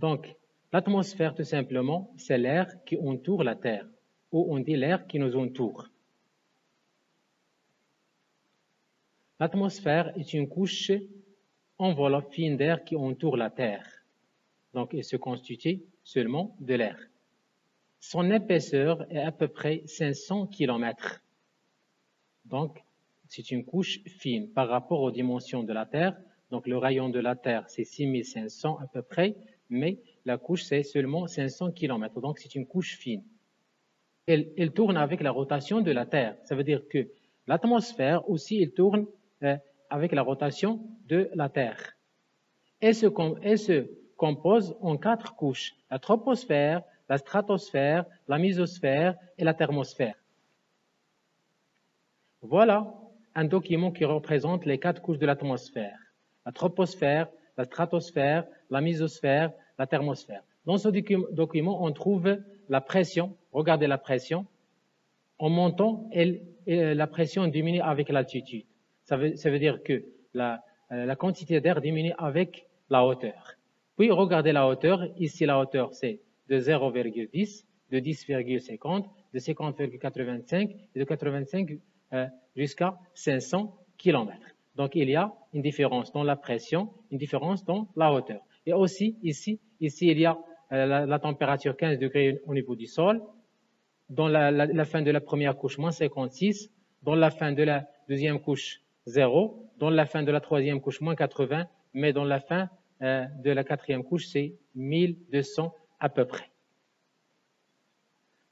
Donc, l'atmosphère, tout simplement, c'est l'air qui entoure la Terre, ou on dit l'air qui nous entoure. L'atmosphère est une couche enveloppe fine d'air qui entoure la Terre. Donc, il se constitue seulement de l'air. Son épaisseur est à peu près 500 km. Donc, c'est une couche fine par rapport aux dimensions de la Terre. Donc, le rayon de la Terre, c'est 6500 à peu près, mais la couche, c'est seulement 500 km. Donc, c'est une couche fine. Elle tourne avec la rotation de la Terre. Ça veut dire que l'atmosphère aussi, elle tourne avec la rotation de la Terre. Elle se compose en 4 couches. La troposphère, la stratosphère, la mésosphère et la thermosphère. Voilà un document qui représente les 4 couches de l'atmosphère. La troposphère, la stratosphère, la mésosphère, la thermosphère. Dans ce document, on trouve la pression. Regardez la pression. En montant, la pression diminue avec l'altitude. Ça veut dire que la quantité d'air diminue avec la hauteur. Puis, regardez la hauteur. Ici, la hauteur, c'est de 0,10, de 10,50, de 50,85 et de 85 jusqu'à 500 km. Donc, il y a une différence dans la pression, une différence dans la hauteur. Et aussi, ici il y a la température 15 degrés au niveau du sol. Dans la fin de la première couche, moins 56. Dans la fin de la deuxième couche, 0. Dans la fin de la troisième couche, moins 80. Mais dans la fin de la quatrième couche, c'est 1200 à peu près.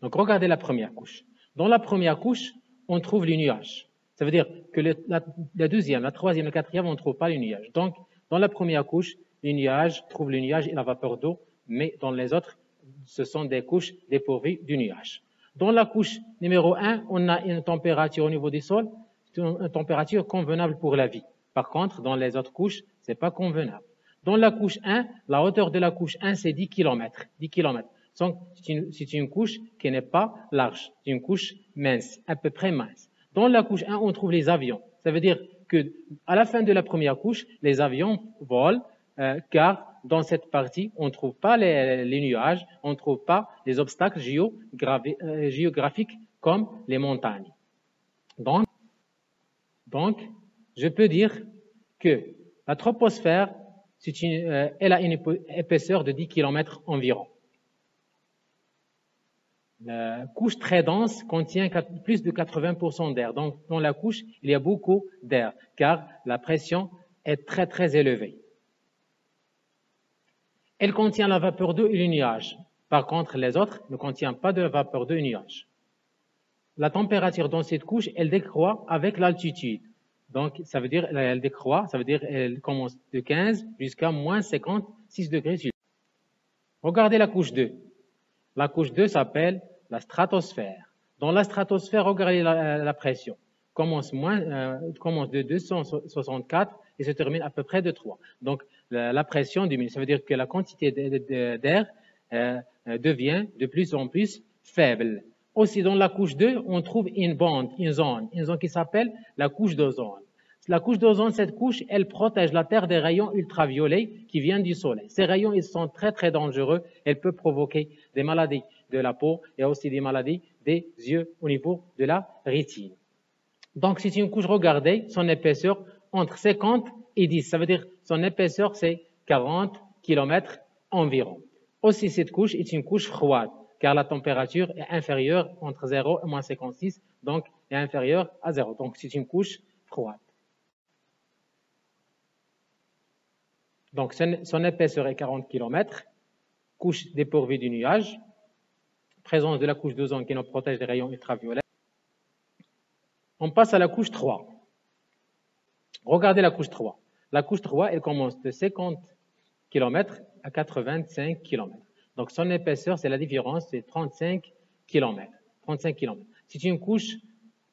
Donc, regardez la première couche. Dans la première couche, on trouve les nuages. Ça veut dire que la deuxième, la troisième, la quatrième, on ne trouve pas les nuages. Donc, dans la première couche, les nuages, on trouve les nuages et la vapeur d'eau, mais dans les autres, ce sont des couches dépourvues du nuage. Dans la couche numéro 1, on a une température au niveau du sol, une température convenable pour la vie. Par contre, dans les autres couches, ce n'est pas convenable. Dans la couche 1, la hauteur de la couche 1, c'est 10 km. 10 km. Donc, c'est une couche qui n'est pas large, c'est une couche mince, à peu près mince. Dans la couche 1, on trouve les avions. Ça veut dire que à la fin de la première couche, les avions volent, car dans cette partie, on ne trouve pas les nuages, on ne trouve pas les obstacles géographiques comme les montagnes. Donc, je peux dire que la troposphère, elle a une épaisseur de 10 km environ. La couche très dense contient plus de 80% d'air. Donc, dans la couche, il y a beaucoup d'air, car la pression est très, très élevée. Elle contient la vapeur d'eau et les nuages. Par contre, les autres ne contiennent pas de vapeur d'eau et nuages. La température dans cette couche, elle décroît avec l'altitude. Donc, ça veut dire, elle décroît, ça veut dire, elle commence de 15 jusqu'à moins 56 degrés Celsius. Regardez la couche 2. La couche 2 s'appelle la stratosphère. Dans la stratosphère, regardez la pression. Commence de 264 et se termine à peu près de 3. Donc, la pression diminue. Ça veut dire que la quantité d'air devient de plus en plus faible. Aussi, dans la couche 2, on trouve une zone qui s'appelle la couche d'ozone. La couche d'ozone, cette couche, elle protège la Terre des rayons ultraviolets qui viennent du Soleil. Ces rayons, ils sont très, très dangereux. Elles peuvent provoquer des maladies de la peau et aussi des maladies des yeux au niveau de la rétine. Donc, c'est une couche, regardez, son épaisseur entre 50 et 10. Ça veut dire son épaisseur, c'est 40 km environ. Aussi, cette couche est une couche froide, car la température est inférieure entre 0 et moins 56, donc est inférieure à 0. Donc, c'est une couche froide. Donc, son épaisseur est 40 km, couche dépourvue du nuage, présence de la couche d'ozone qui nous protège des rayons ultraviolets. On passe à la couche 3. Regardez la couche 3. La couche 3, elle commence de 50 km à 85 km. Donc, son épaisseur, c'est la différence, c'est 35 km. 35 km. C'est une couche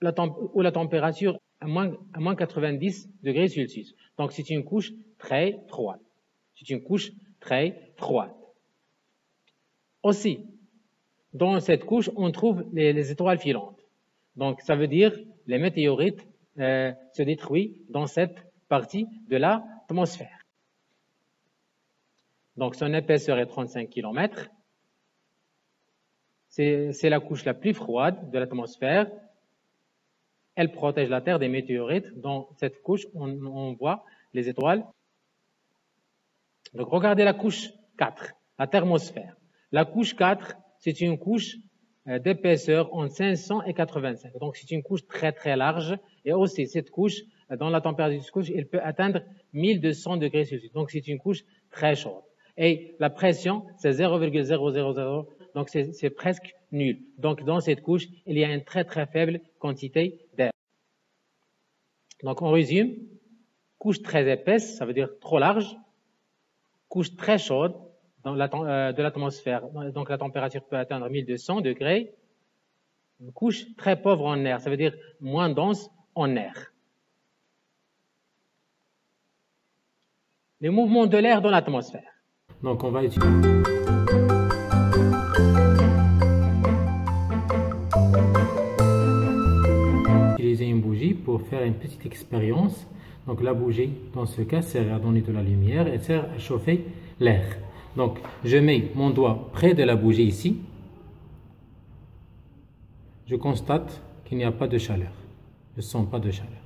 où la température est à moins 90 degrés Celsius. Donc, c'est une couche très froide. C'est une couche très froide. Aussi, dans cette couche, on trouve les étoiles filantes. Donc, ça veut dire les météorites se détruisent dans cette partie de l'atmosphère. Donc, son épaisseur est 35 km. C'est la couche la plus froide de l'atmosphère. Elle protège la Terre des météorites. Dans cette couche, on voit les étoiles. Donc, regardez la couche 4, la thermosphère. La couche 4, c'est une couche d'épaisseur entre 500 et 85. Donc, c'est une couche très, très large. Et aussi, cette couche, dans la température de cette couche, elle peut atteindre 1200 degrés Celsius. Donc, c'est une couche très chaude. Et la pression, c'est 0,000. Donc, c'est presque nul. Donc, dans cette couche, il y a une très, très faible quantité d'air. Donc, on résume. Couche très épaisse, ça veut dire trop large. Couche très chaude de l'atmosphère. Donc, la température peut atteindre 1200 degrés. Une couche très pauvre en air, ça veut dire moins dense en air. Les mouvements de l'air dans l'atmosphère. Donc, on va utiliser une bougie pour faire une petite expérience. Donc, la bougie, dans ce cas, sert à donner de la lumière et sert à chauffer l'air. Donc, je mets mon doigt près de la bougie ici. Je constate qu'il n'y a pas de chaleur. Je ne sens pas de chaleur.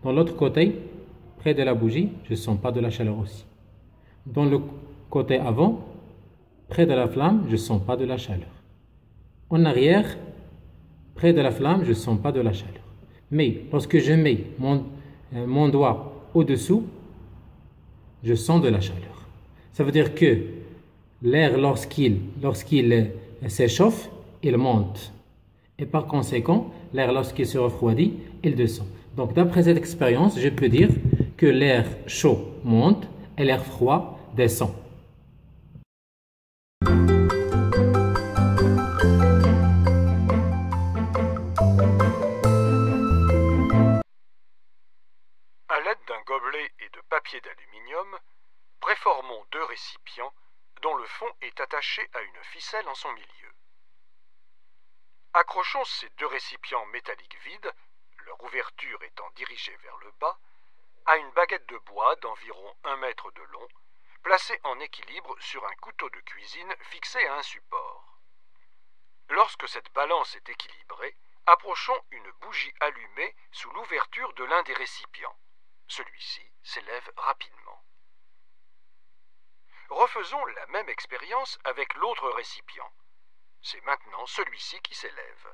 Dans l'autre côté, près de la bougie, je ne sens pas de la chaleur aussi. Dans le côté avant, près de la flamme, je ne sens pas de la chaleur. En arrière, près de la flamme, je ne sens pas de la chaleur. Mais lorsque je mets mon doigt au-dessous, je sens de la chaleur. Ça veut dire que l'air, lorsqu'il s'échauffe, il monte. Et par conséquent, l'air, lorsqu'il se refroidit, il descend. Donc, d'après cette expérience, je peux dire que l'air chaud monte et l'air froid descend. À l'aide d'un gobelet et de papier d'aluminium, préformons deux récipients dont le fond est attaché à une ficelle en son milieu. Accrochons ces deux récipients métalliques vides, leur ouverture étant dirigée vers le bas, à une baguette de bois d'environ 1 mètre de long, placée en équilibre sur un couteau de cuisine fixé à un support. Lorsque cette balance est équilibrée, approchons une bougie allumée sous l'ouverture de l'un des récipients. Celui-ci s'élève rapidement. Refaisons la même expérience avec l'autre récipient. C'est maintenant celui-ci qui s'élève.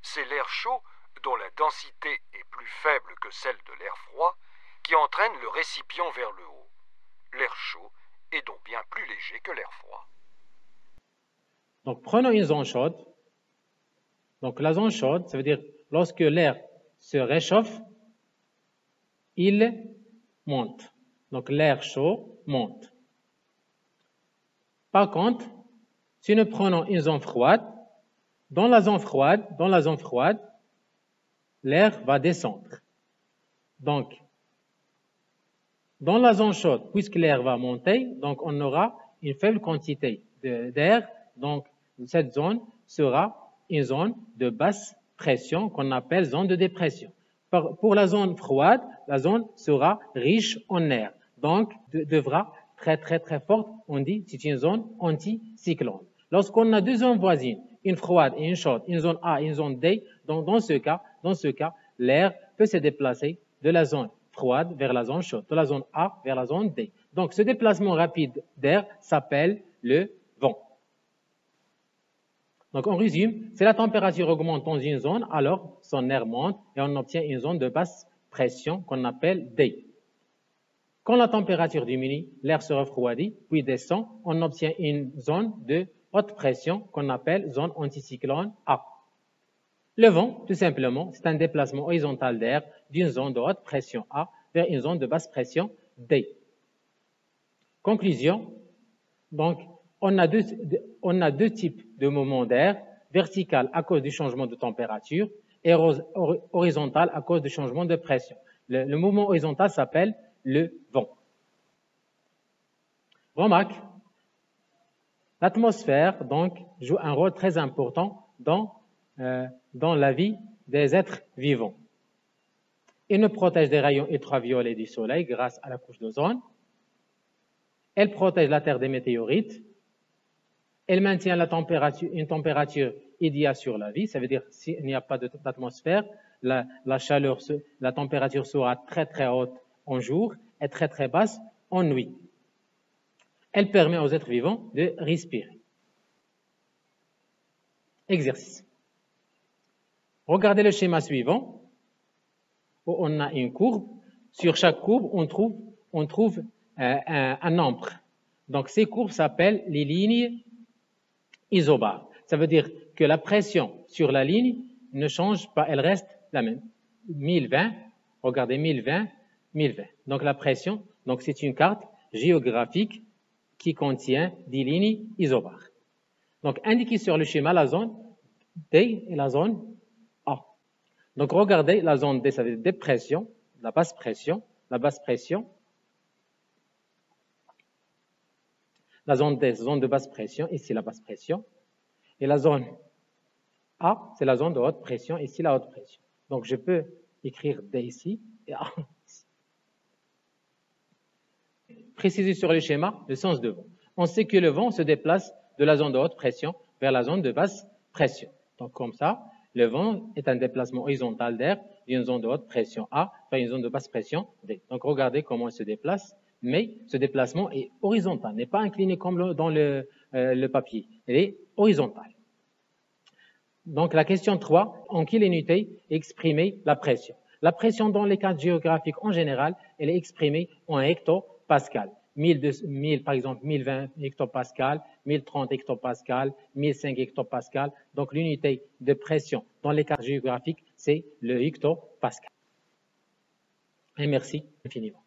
C'est l'air chaud, dont la densité est plus faible que celle de l'air froid, qui entraîne le récipient vers le haut. L'air chaud est donc bien plus léger que l'air froid. Donc, prenons une zone chaude. Donc, la zone chaude, ça veut dire lorsque l'air se réchauffe, il monte. Donc, l'air chaud monte. Par contre, si nous prenons une zone froide, dans la zone froide, l'air va descendre. Donc, dans la zone chaude, puisque l'air va monter, donc on aura une faible quantité d'air. Donc, cette zone sera une zone de basse pression qu'on appelle zone de dépression. Pour la zone froide, la zone sera riche en air. Donc, devra très, très, très forte. On dit c'est une zone anticyclone. Lorsqu'on a deux zones voisines, une froide et une chaude, une zone A et une zone D, donc dans ce cas, l'air peut se déplacer de la zone froide vers la zone chaude, de la zone A vers la zone D. Donc, ce déplacement rapide d'air s'appelle le vent. Donc, on résume, si la température augmente dans une zone, alors son air monte et on obtient une zone de basse pression qu'on appelle D. Quand la température diminue, l'air se refroidit, puis descend, on obtient une zone de haute pression qu'on appelle zone anticyclone A. Le vent, tout simplement, c'est un déplacement horizontal d'air d'une zone de haute pression A vers une zone de basse pression D. Conclusion, donc, on a deux types de mouvements d'air, vertical à cause du changement de température et horizontal à cause du changement de pression. Le mouvement horizontal s'appelle le vent. Remarque, l'atmosphère donc joue un rôle très important dans la vie des êtres vivants. Il nous protège des rayons ultraviolets du soleil grâce à la couche d'ozone. Elle protège la Terre des météorites. Elle maintient une température idéale sur la vie. Ça veut dire s'il n'y a pas d'atmosphère, la température sera très très haute en jour et très très basse en nuit. Elle permet aux êtres vivants de respirer. Exercice. Regardez le schéma suivant, où on a une courbe. Sur chaque courbe, on trouve un nombre. Donc, ces courbes s'appellent les lignes isobares. Ça veut dire que la pression sur la ligne ne change pas, elle reste la même. 1020, regardez, 1020, 1020. Donc, la pression, donc c'est une carte géographique qui contient des lignes isobares. Donc, indiquez sur le schéma la zone D et la zone A. Donc, regardez, la zone D, ça veut dire dépression, la basse pression, la zone D, zone de basse pression, ici la basse pression, et la zone A, c'est la zone de haute pression, ici la haute pression. Donc, je peux écrire D ici et A ici. Précisez sur le schéma le sens de vent. On sait que le vent se déplace de la zone de haute pression vers la zone de basse pression. Donc, comme ça, le vent est un déplacement horizontal d'air d'une zone de haute pression A vers une zone de basse pression D. Donc, regardez comment il se déplace, mais ce déplacement est horizontal, n'est pas incliné comme dans le papier. Il est horizontal. Donc, la question 3, en quelle unité est exprimée la pression? La pression dans les cartes géographiques en général, elle est exprimée en hectopascal. 1000, par exemple, 1020 hectopascal, 1030 hectopascal, 1005 hectopascal. Donc, l'unité de pression dans les cartes géographiques, c'est le hectopascal. Et merci infiniment.